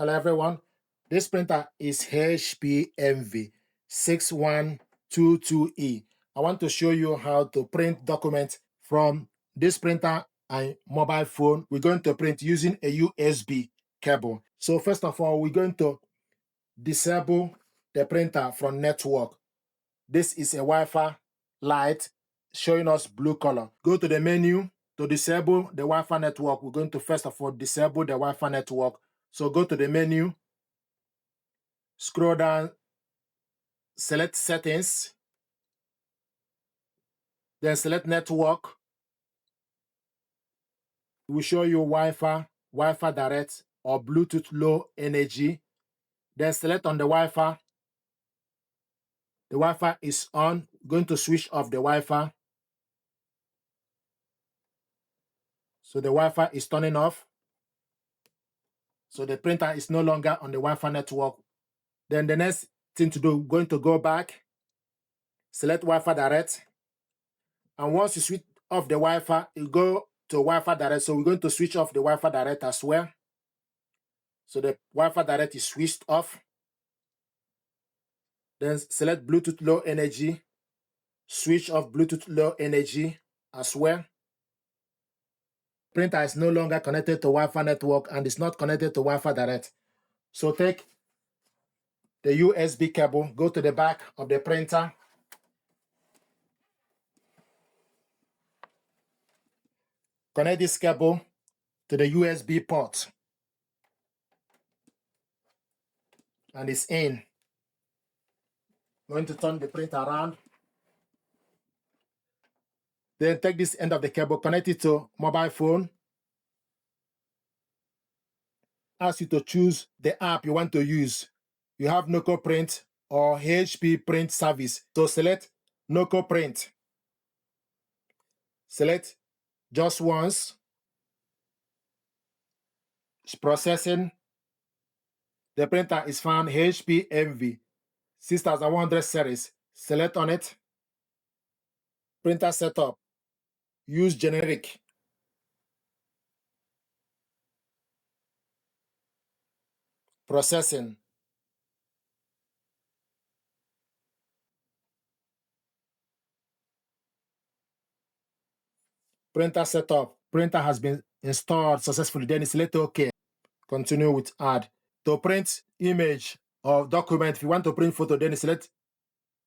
Hello everyone. This printer is HP Envy 6122E. I want to show you how to print documents from this printer and mobile phone. We're going to print using a USB cable. So first of all, we're going to disable the printer from network. This is a Wi-Fi light showing us blue color. Go to the menu to disable the Wi-Fi network. We're going to first of all disable the Wi-Fi network. So go to the menu, scroll down, select settings, then select network. It will show you Wi-Fi, Wi-Fi direct, or Bluetooth low energy. Then select on the Wi-Fi. The Wi-Fi is on. Going to switch off the Wi-Fi. So the Wi-Fi is turning off. So the printer is no longer on the Wi-Fi network. Then the next thing to do, going to go back, select Wi-Fi direct. And once you switch off the Wi-Fi, you go to Wi-Fi direct. So we're going to switch off the Wi-Fi direct as well. So the Wi-Fi direct is switched off. Then select Bluetooth low energy. Switch off Bluetooth low energy as well. Printer is no longer connected to Wi-Fi network and is not connected to Wi-Fi direct. So take the USB cable, go to the back of the printer. Connect this cable to the USB port. And it's in. I'm going to turn the printer around. Then take this end of the cable, connect it to mobile phone. Ask you to choose the app you want to use. You have Noco Print or HP Print Service. So select Noco Print. Select just once. It's processing. The printer is found HP Envy 6100 series. Select on it. Printer setup. Use generic. Processing. Printer setup. Printer has been installed successfully. Then select OK. Continue with add. To print image or document, if you want to print photo, then select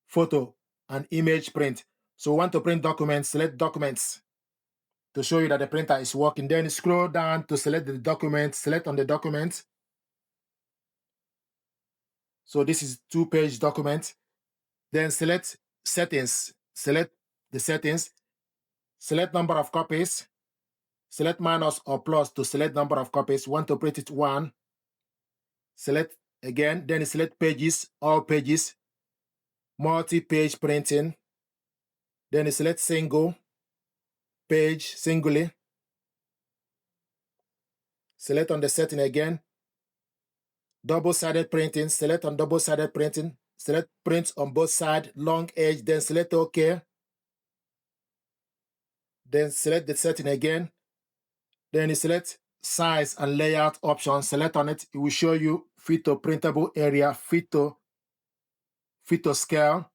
photo and image print. So we want to print documents, select documents to show you that the printer is working. Then scroll down to select the document, select on the document. So this is 2-page document. Then select settings, select the settings, select number of copies, select minus or plus to select number of copies. Want to print it 1. Select again, then select pages, all pages, multi-page printing. Then select single, page, singly. Select on the setting again. Double-sided printing, select on double-sided printing. Select print on both sides, long edge, then select OK. Then select the setting again. Then you select size and layout option. Select on it. It will show you fit to printable area, fit to scale,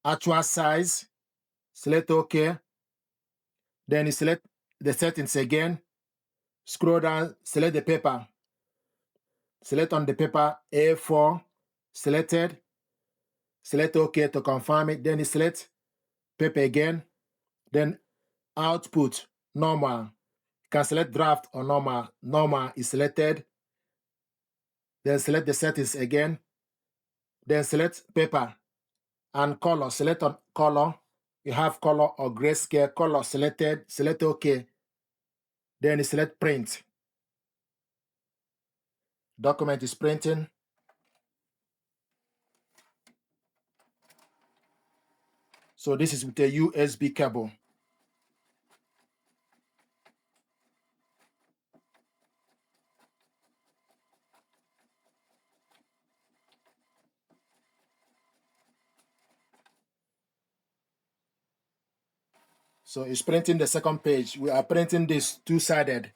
actual size. Select OK. Then you select the settings again. Scroll down, select the paper. Select on the paper A4. Selected. Select OK to confirm it. Then you select paper again. Then output, normal. You can select draft or normal. Normal is selected. Then select the settings again. Then select paper and color. Select on color. You have color or grayscale. Color selected. Select OK. Then you select print. Document is printing. So this is with a USB cable. So it's printing the second page. We are printing this 2-sided.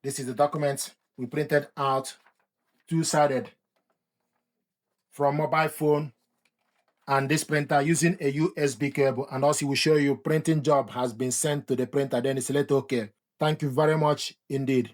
This is the document we printed out, two-sided, from mobile phone and this printer using a USB cable. And also will show you printing job has been sent to the printer. Then you select OK. Thank you very much indeed.